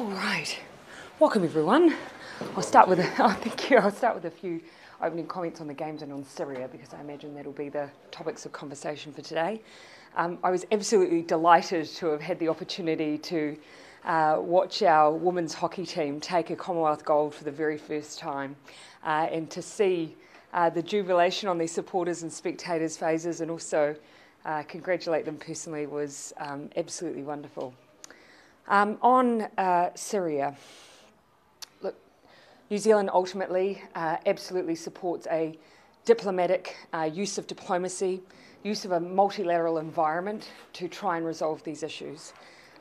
All right, welcome everyone. I'll start with thank you. I'll start with a few opening comments on the games and on Syria because I imagine that'll be the topics of conversation for today. I was absolutely delighted to have had the opportunity to watch our women's hockey team take a Commonwealth gold for the very first time and to see the jubilation on their supporters and spectators' faces and also congratulate them personally was absolutely wonderful. On Syria, look, New Zealand ultimately absolutely supports a diplomatic use of diplomacy, use of a multilateral environment to try and resolve these issues.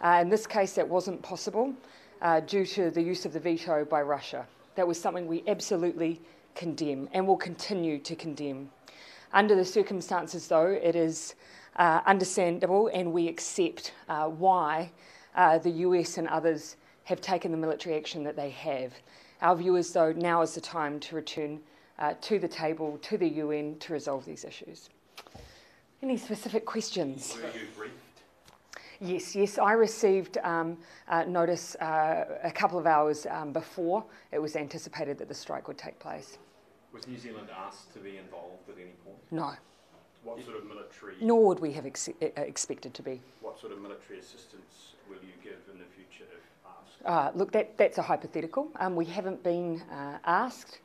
In this case, that wasn't possible due to the use of the veto by Russia. That was something we absolutely condemn and will continue to condemn. Under the circumstances, though, it is understandable and we accept why the US and others have taken the military action that they have. Our view is, though, now is the time to return to the table, to the UN, to resolve these issues. Any specific questions? Were you briefed? Yes, I received notice a couple of hours before it was anticipated that the strike would take place. Was New Zealand asked to be involved at any point? No. What sort of military... Nor would we have expected to be. What sort of military assistance will you give in the future if asked? Look, that's a hypothetical. We haven't been asked.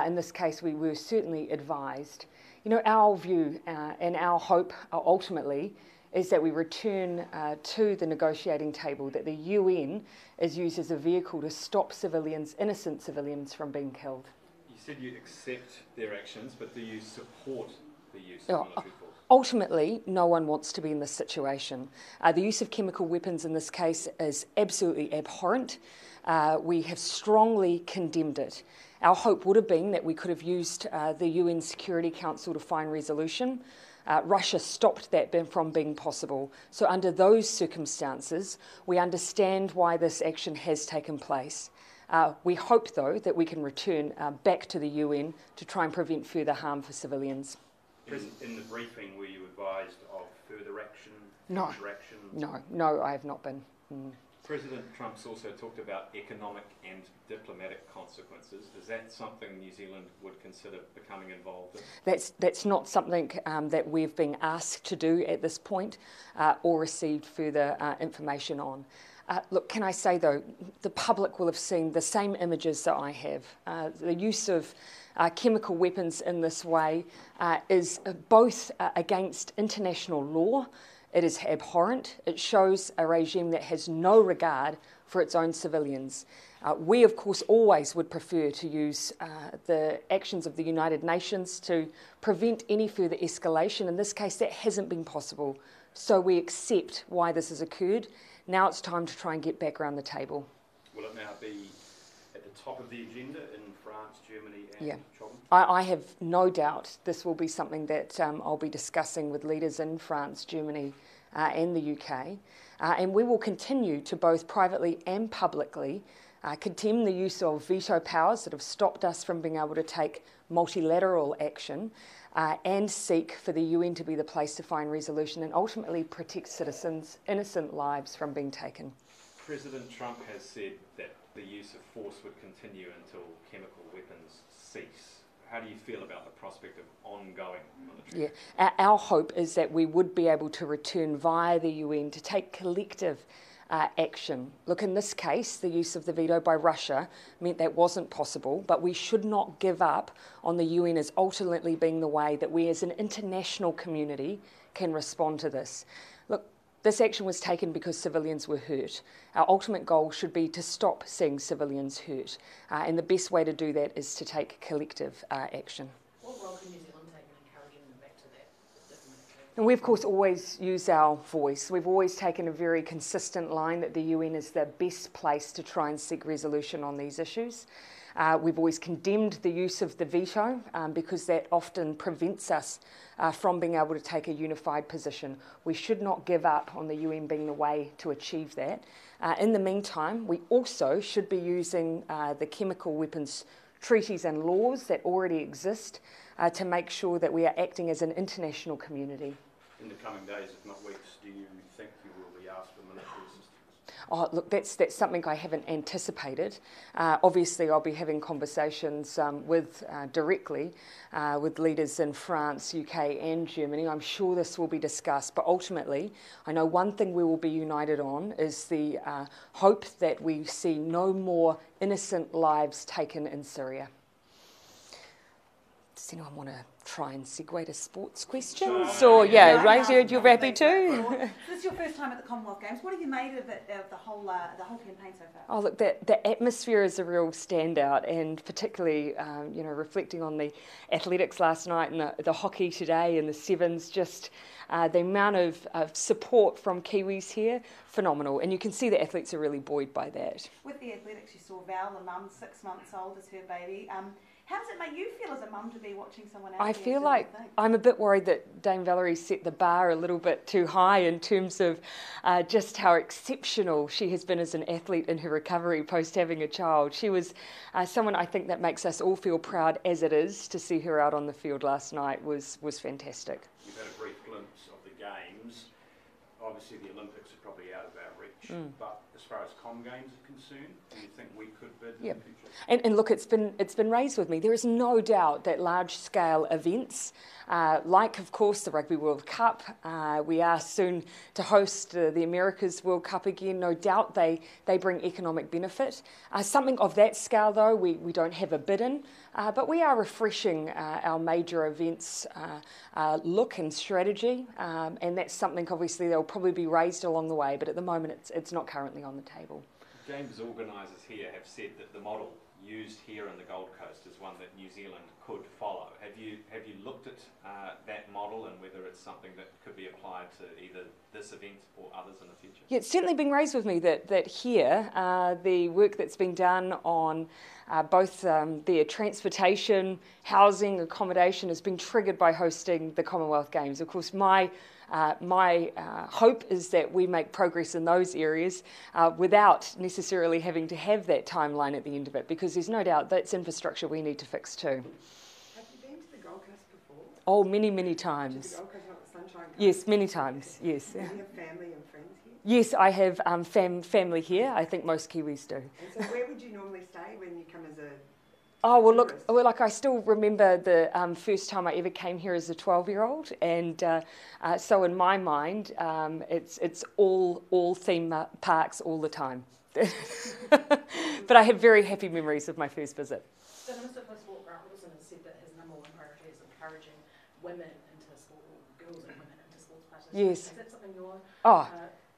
In this case, we were certainly advised. You know, our view and our hope ultimately is that we return to the negotiating table, that the UN is used as a vehicle to stop civilians, innocent civilians, from being killed. You said you accept their actions, but do you support the use of military force? Ultimately, no one wants to be in this situation. The use of chemical weapons in this case is absolutely abhorrent. We have strongly condemned it. Our hope would have been that we could have used the UN Security Council to find resolution. Russia stopped that from being possible. So under those circumstances, we understand why this action has taken place. We hope, though, that we can return back to the UN to try and prevent further harm for civilians. In the briefing, were you advised of further action, No. future action? No, I have not been. President Trump's also talked about economic and diplomatic consequences. Is that something New Zealand would consider becoming involved in? That's not something that we've been asked to do at this point or received further information on. Look, can I say, though, the public will have seen the same images that I have. The use of chemical weapons in this way is both against international law. It is abhorrent. It shows a regime that has no regard for its own civilians. We, of course, always would prefer to use the actions of the United Nations to prevent any further escalation. In this case, that hasn't been possible. So we accept why this has occurred. Now it's time to try and get back around the table. Will it now be at the top of the agenda in France, Germany and China? I have no doubt this will be something that I'll be discussing with leaders in France, Germany and the UK. And we will continue to both privately and publicly condemn the use of veto powers that have stopped us from being able to take multilateral action and seek for the UN to be the place to find resolution and ultimately protect citizens' innocent lives from being taken. President Trump has said that the use of force would continue until chemical weapons cease. How do you feel about the prospect of ongoing military? Our hope is that we would be able to return via the UN to take collective action. Look, in this case, the use of the veto by Russia meant that wasn't possible, but we should not give up on the UN as ultimately being the way that we as an international community can respond to this. Look, this action was taken because civilians were hurt. Our ultimate goal should be to stop seeing civilians hurt, and the best way to do that is to take collective action. What role can New Zealand take in encouraging them back to that? And we, of course, always use our voice. We've always taken a very consistent line that the UN is the best place to try and seek resolution on these issues. We've always condemned the use of the veto because that often prevents us from being able to take a unified position. We should not give up on the UN being the way to achieve that. In the meantime, we also should be using the chemical weapons treaties and laws that already exist to make sure that we are acting as an international community. In the coming days, if not weeks, do you think you will be asked for military assistance? Oh, look, that's something I haven't anticipated. Obviously, I'll be having conversations directly with leaders in France, UK and Germany. I'm sure this will be discussed, but ultimately, I know one thing we will be united on is the hope that we see no more innocent lives taken in Syria. Does anyone want to try and segue to sports questions? Or, right, you're happy too? So this is your first time at the Commonwealth Games. What have you made of it, of the whole campaign so far? Oh, look, the atmosphere is a real standout, and particularly, reflecting on the athletics last night and the hockey today and the sevens, just the amount of support from Kiwis here, phenomenal. And you can see the athletes are really buoyed by that. With the athletics, you saw Val, the mum, 6 months old, is her baby. How does it make you feel as a mum to be watching someone else? I feel like I'm a bit worried that Dame Valerie set the bar a little bit too high in terms of just how exceptional she has been as an athlete in her recovery post having a child. She was someone I think that makes us all feel proud as it is. To see her out on the field last night was fantastic. We've had a brief glimpse of the Games. Obviously the Olympics are probably out of our reach, but as far as Com Games are concerned, do you think we could bid in the future? And look, it's been raised with me. There is no doubt that large-scale events, like of course the Rugby World Cup, we are soon to host the Americas World Cup again. No doubt they bring economic benefit. Something of that scale, though, we don't have a bid in, but we are refreshing our major events look and strategy, and that's something obviously that will probably be raised along the way. But at the moment, it's not currently on the table. Games organisers here have said that the model used here in the Gold Coast is one that New Zealand could follow. Have you looked at that model and whether it's something that could be applied to either this event or others in the future? Yeah, it's certainly been raised with me that here the work that's been done on both their transportation, housing, accommodation has been triggered by hosting the Commonwealth Games. Of course, my hope is that we make progress in those areas without necessarily having to have that timeline at the end of it, because there's no doubt that's infrastructure we need to fix too. Have you been to the Gold Coast before? Oh, many times. To the Gold Coast, not the Sunshine Coast? Yes, many times, yes. Do you have family and friends here? Yes, I have family here. I think most Kiwis do. And so where would you normally stay when you come as a Oh, well, look, tourist? I still remember the first time I ever came here as a 12-year-old, and so in my mind, it's all theme parks all the time. But I have very happy memories of my first visit. The Minister for Sport, Grant Wilson, has said that his number one priority is encouraging women into sport, or girls and women into sports participation. Yes. Is that something you're...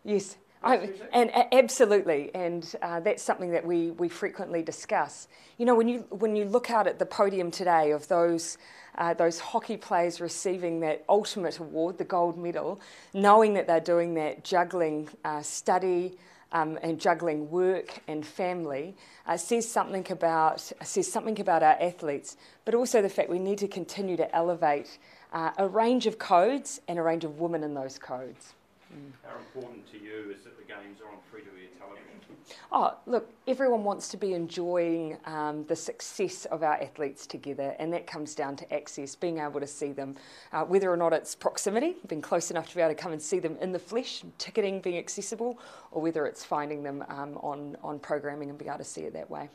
Yes. Absolutely, and that's something that we frequently discuss. You know, when you look out at the podium today of those hockey players receiving that ultimate award, the gold medal, knowing that they're doing that, juggling study and juggling work and family, says something about our athletes, but also the fact we need to continue to elevate a range of codes and a range of women in those codes. How important to you is that the Games are on free-to-air television? Oh, look, everyone wants to be enjoying the success of our athletes together, and that comes down to access, being able to see them, whether or not it's proximity, being close enough to be able to come and see them in the flesh, ticketing being accessible, or whether it's finding them on programming and being able to see it that way.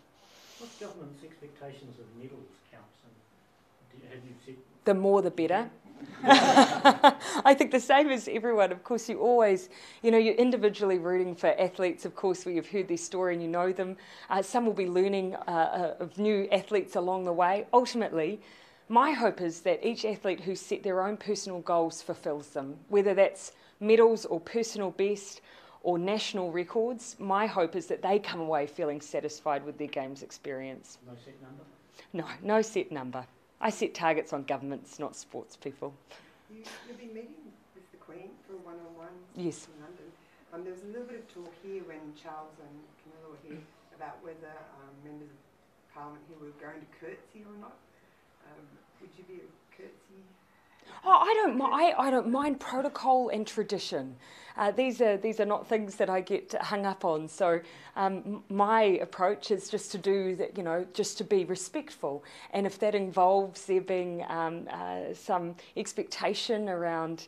What's government's expectations of medals counts? And have you set... The more the better. I think the same as everyone. Of course, you're individually rooting for athletes, of course, where you've heard their story and you know them. Some will be learning of new athletes along the way. Ultimately, my hope is that each athlete who set their own personal goals fulfills them, whether that's medals or personal best or national records. My hope is that they come away feeling satisfied with their games experience. No set number? No set number. I set targets on governments, not sports people. You've been meeting with the Queen for one-on-one Yes. in London. There was a little bit of talk here when Charles and Camilla were here about whether members of Parliament here were going to curtsy or not. Would you be a curtsy Oh, I don't mind protocol and tradition. These are not things that I get hung up on. So my approach is just to do that, just to be respectful. And if that involves there being some expectation around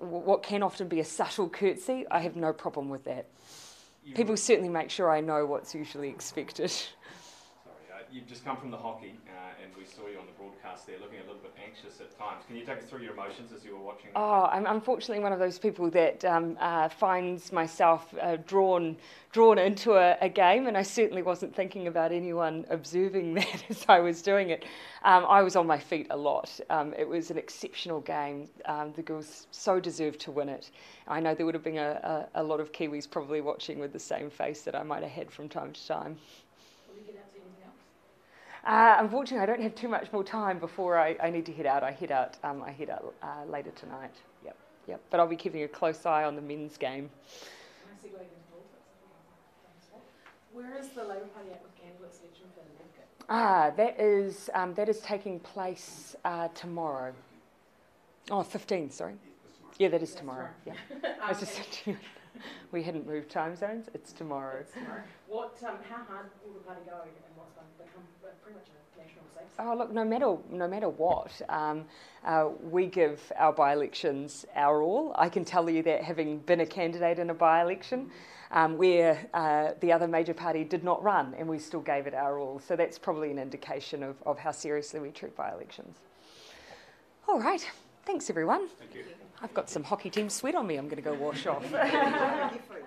what can often be a subtle curtsy, I have no problem with that. People certainly make sure I know what's usually expected. Sorry, you've just come from the hockey, and we saw you on the broadcast there looking a little bit anxious at times. Can you take us through your emotions as you were watching? Oh, I'm unfortunately one of those people that finds myself drawn into a game, and I certainly wasn't thinking about anyone observing that as I was doing it. I was on my feet a lot. It was an exceptional game. The girls so deserved to win it. I know there would have been a lot of Kiwis probably watching with the same face that I might have had from time to time. Will you get out to anything else? Unfortunately, I don't have too much more time before I need to head out. I head out later tonight. Yep. But I'll be keeping a close eye on the men's game. Can I segue into politics? Where is the Labour Party at with candidate selection for the Nedcat? That is taking place tomorrow. Oh, 15, sorry. Yeah, that is tomorrow. Yeah. I was just saying, we hadn't moved time zones. It's tomorrow. It's tomorrow. How hard will the party go, and what's going to become pretty much a national safe seat? Oh, look, no matter what, we give our by-elections our all. I can tell you that having been a candidate in a by-election, where the other major party did not run, and we still gave it our all. So that's probably an indication of how seriously we treat by-elections. All right. Thanks, everyone. Thank you. I've got some hockey team sweat on me. I'm going to go wash off. Different.